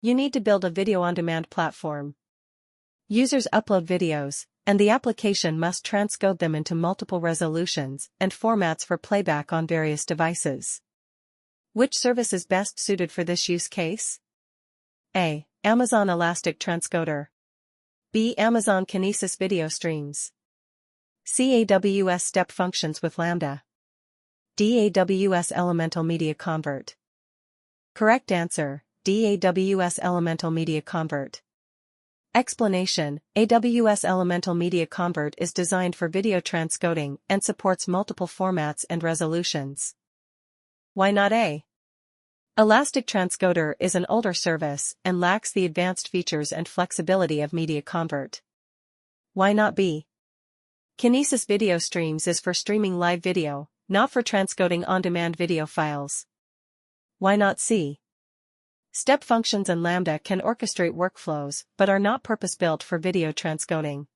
You need to build a video-on-demand platform. Users upload videos, and the application must transcode them into multiple resolutions and formats for playback on various devices. Which service is best suited for this use case? A. Amazon Elastic Transcoder. B. Amazon Kinesis Video Streams. C. AWS Step Functions with Lambda. D. AWS Elemental Media Convert. Correct answer, D. AWS Elemental Media Convert. Explanation: AWS Elemental Media Convert is designed for video transcoding and supports multiple formats and resolutions. Why not A? Elastic Transcoder is an older service and lacks the advanced features and flexibility of Media Convert. Why not B? Kinesis Video Streams is for streaming live video, not for transcoding on-demand video files. Why not C? Step functions and Lambda can orchestrate workflows but are not purpose-built for video transcoding.